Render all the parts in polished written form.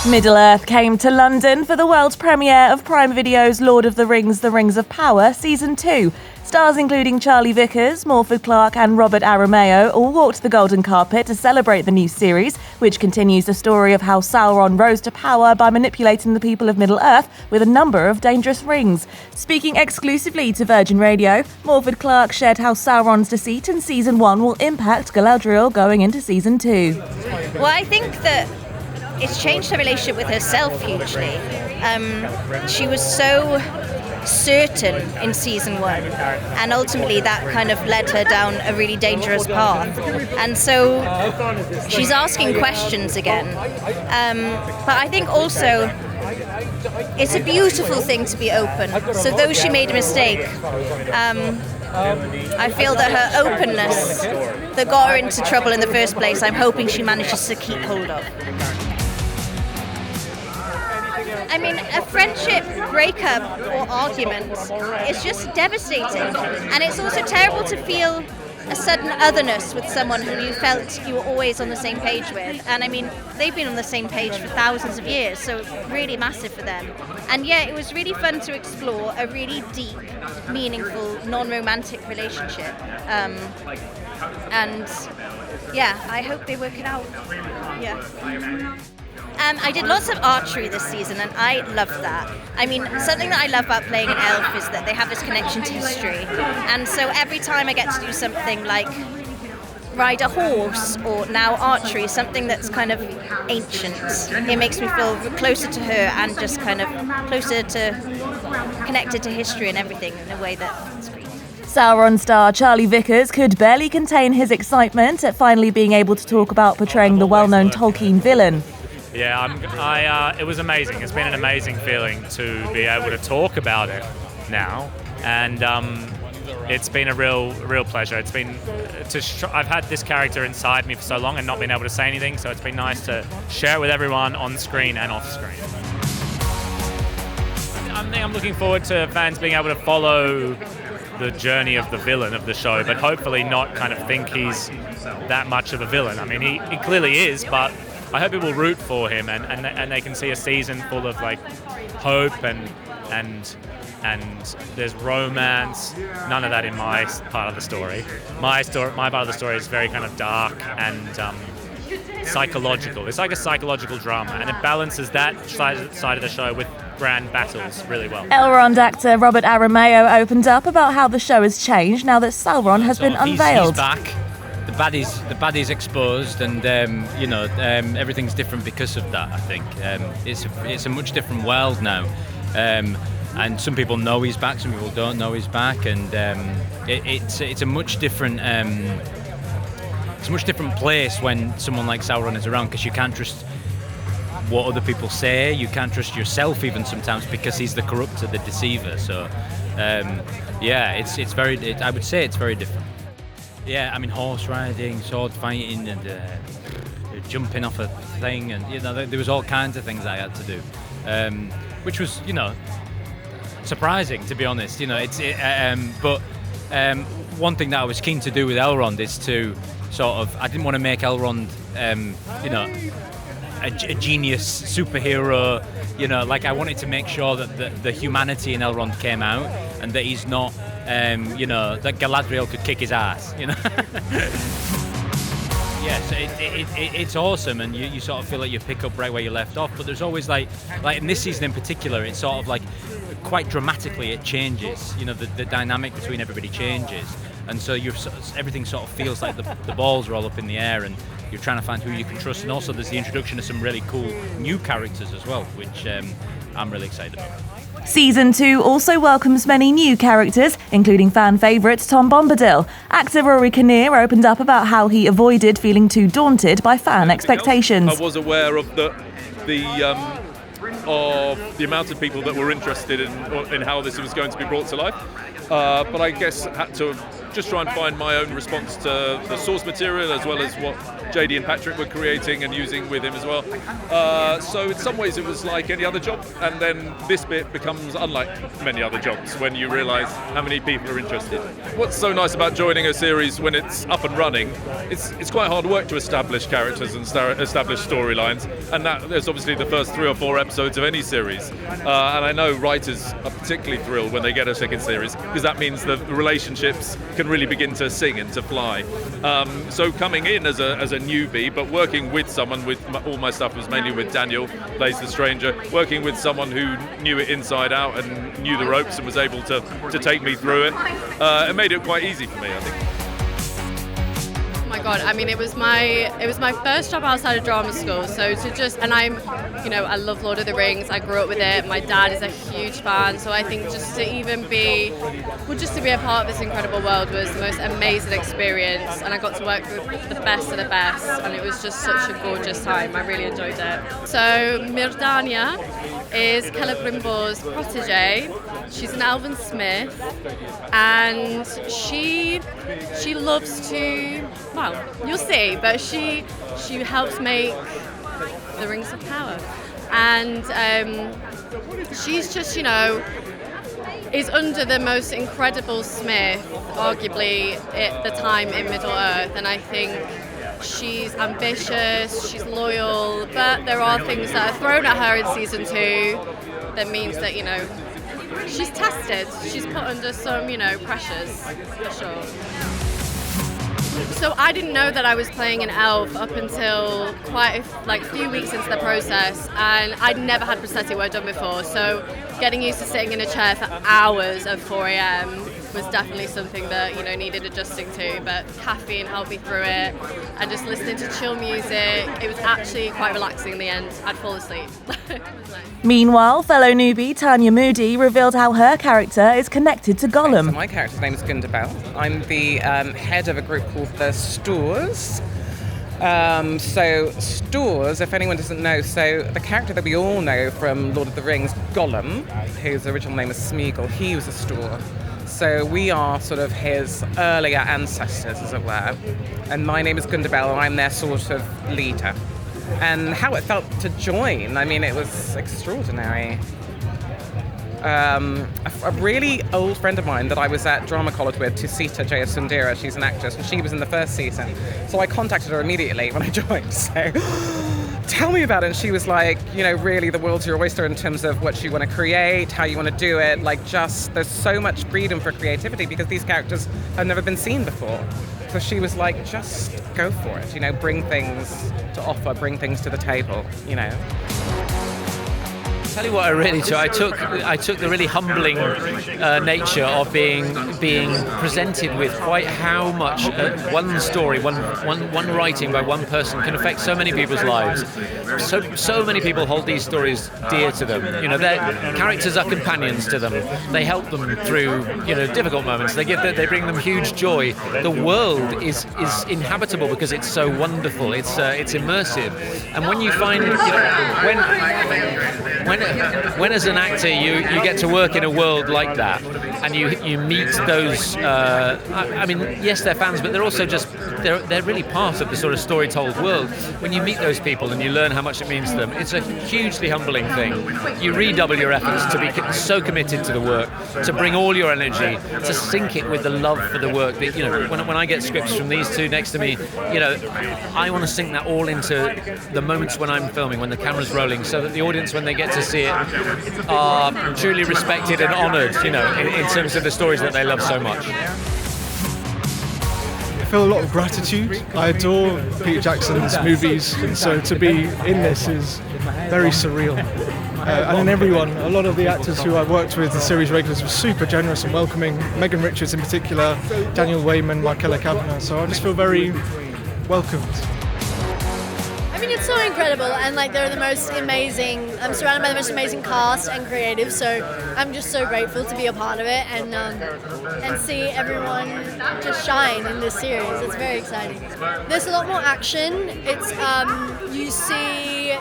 Middle-earth came to London for the world premiere of Prime Video's Lord of the Rings: The Rings of Power Season 2. Stars including Charlie Vickers, Morfydd Clark and Robert Aramayo all walked the golden carpet to celebrate the new series, which continues the story of how Sauron rose to power by manipulating the people of Middle-earth with a number of dangerous rings. Speaking exclusively to Virgin Radio, Morfydd Clark shared how Sauron's deceit in Season 1 will impact Galadriel going into Season 2. Well, I think that it's changed her relationship with herself hugely. She was so certain in Season 1, and ultimately that kind of led her down a really dangerous path. And so she's asking questions again. But I think also it's a beautiful thing to be open. So though she made a mistake, I feel that her openness that got her into trouble in the first place, I'm hoping she manages to keep hold of. I mean, a friendship breakup or argument is just devastating. And it's also terrible to feel a sudden otherness with someone who you felt you were always on the same page with. And I mean, they've been on the same page for thousands of years, so really massive for them. And yeah, it was really fun to explore a really deep, meaningful, non-romantic relationship. And yeah, I hope they work it out. Yeah. I did lots of archery this season, and I loved that. I mean, something that I love about playing an elf is that they have this connection to history. And so every time I get to do something like ride a horse or now archery, something that's kind of ancient, it makes me feel closer to her and just kind of closer to connected to history and everything in a way that's great. Sauron star Charlie Vickers could barely contain his excitement at finally being able to talk about portraying the well-known Tolkien villain. Yeah, it was amazing. It's been an amazing feeling to be able to talk about it now, and it's been a real pleasure. It's been I've had this character inside me for so long and not been able to say anything, so it's been nice to share it with everyone on screen and off screen. I'm looking forward to fans being able to follow the journey of the villain of the show, but hopefully not kind of think he's that much of a villain. I mean, he clearly is, but I hope people root for him and they can see a season full of like hope and there's romance. None of that in my part of the story. My part of the story is very kind of dark and psychological. It's like a psychological drama, and it balances that side of the show with grand battles really well. Elrond actor Robert Aramayo opened up about how the show has changed now that Sauron has been unveiled. He's back. The baddie's exposed, and everything's different because of that. I think it's a much different world now, and some people know he's back, some people don't know he's back, and it's a much different place when someone like Sauron is around, because you can't trust what other people say, you can't trust yourself even sometimes, because he's the corrupter, the deceiver. So I would say it's very different. Yeah, I mean, horse riding, sword fighting, and jumping off a thing, and there was all kinds of things I had to do, which was surprising, to be honest. But one thing that I was keen to do with Elrond is to I didn't want to make Elrond a genius superhero. I wanted to make sure that the humanity in Elrond came out, and that he's not that Galadriel could kick his ass, Yes, it's awesome, and you sort of feel like you pick up right where you left off. But there's always like in this season in particular, it's sort of like quite dramatically it changes. The dynamic between everybody changes, and so everything sort of feels like the balls are all up in the air, and you're trying to find who you can trust. And also there's the introduction of some really cool new characters as well, which I'm really excited about. Season 2 also welcomes many new characters, including fan favourite Tom Bombadil. Actor Rory Kinnear opened up about how he avoided feeling too daunted by fan expectations. I was aware of the amount of people that were interested in how this was going to be brought to life, but I guess had to just try and find my own response to the source material, as well as what JD and Patrick were creating and using with him as well. So in some ways it was like any other job, and then this bit becomes unlike many other jobs when you realise how many people are interested. What's so nice about joining a series when it's up and running, it's quite hard work to establish characters and establish storylines, and that there's obviously the first 3 or 4 episodes of any series. And I know writers are particularly thrilled when they get a second series, because that means the relationships can really begin to sing and to fly. So coming in as a newbie, but working with someone all my stuff was mainly with Daniel, plays the stranger, working with someone who knew it inside out and knew the ropes and was able to take me through it. It made it quite easy for me, I think. Oh my God, I mean, it was my first job outside of drama school, so I love Lord of the Rings, I grew up with it, my dad is a huge fan, so I think just to be a part of this incredible world was the most amazing experience, and I got to work with the best of the best, and it was just such a gorgeous time. I really enjoyed it. So Myrdania is Celebrimbor's protege. She's an elven smith, and she loves to, well, you'll see, but she helps make the Rings of Power, and she's just, is under the most incredible smith, arguably at the time in Middle-earth, and I think she's ambitious, she's loyal, but there are things that are thrown at her in season 2 that means that, she's tested, she's put under some, pressures, for sure. So I didn't know that I was playing an elf up until quite a few weeks into the process, and I'd never had prosthetic work done before, so getting used to sitting in a chair for hours at 4 a.m. was definitely something that needed adjusting to, but caffeine helped me through it, and just listening to chill music, it was actually quite relaxing in the end. I'd fall asleep. Meanwhile, fellow newbie Tanya Moody revealed how her character is connected to Gollum. So my character's name is Gundabel. I'm the head of a group called the Stores. So Stores, if anyone doesn't know, so the character that we all know from Lord of the Rings, Gollum, whose original name is Smeagol, he was a Store. So we are sort of his earlier ancestors, as it were. And my name is Gundabel, and I'm their sort of leader. And how it felt to join, I mean, it was extraordinary. A really old friend of mine that I was at drama college with, Tusita Jayasundara, she's an actress, and she was in the first season. So I contacted her immediately when I joined. So tell me about it. And she was like, really the world's your oyster in terms of what you want to create, how you want to do it. There's so much freedom for creativity because these characters have never been seen before. So she was like, just go for it, bring things to offer, bring things to the table, Tell you what I really took. I took the really humbling nature of being presented with quite how much one story, one writing by one person can affect so many people's lives. So many people hold these stories dear to them. Their characters are companions to them. They help them through difficult moments. They bring them huge joy. The world is inhabitable because it's so wonderful. It's immersive. And when you find when as an actor you get to work in a world like that, and you meet those yes, they're fans, but they're also they're really part of the sort of story told world. When you meet those people and you learn how much it means to them, it's a hugely humbling thing. You redouble your efforts to be so committed to the work, to bring all your energy, to sync it with the love for the work. That when I get scripts from these two next to me, I want to sync that all into the moments when I'm filming, when the camera's rolling, so that the audience, when they get to see it, are truly respected and honoured, in terms of the stories that they love so much. I feel a lot of gratitude. I adore Peter Jackson's movies, and so to be in this is very surreal. And then everyone, a lot of the actors who I've worked with, the series regulars, were super generous and welcoming. Megan Richards in particular, Daniel Wayman, Markella Kavanagh. So I just feel very welcomed. I mean, it's so incredible, and they're the most amazing. I'm surrounded by the most amazing cast and creative, so I'm just so grateful to be a part of it and see everyone just shine in this series. It's very exciting. There's a lot more action. It's you see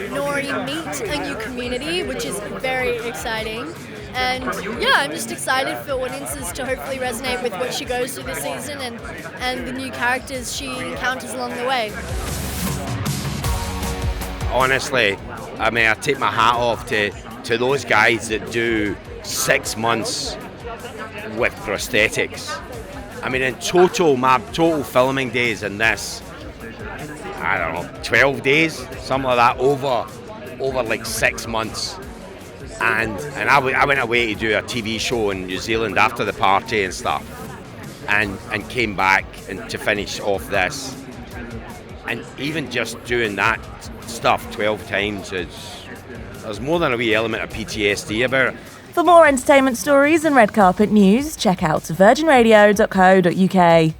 Nori meet a new community, which is very exciting. And yeah, I'm just excited for audiences to hopefully resonate with what she goes through this season and the new characters she encounters along the way. Honestly, I mean, I take my hat off to those guys that do 6 months with prosthetics. I mean, in total, my total filming days in this, I don't know, 12 days, something like that, over like 6 months. And I went away to do a TV show in New Zealand after the party and stuff, and came back and to finish off this. And even just doing that stuff 12 times, there's more than a wee element of PTSD about it. For more entertainment stories and red carpet news, check out virginradio.co.uk.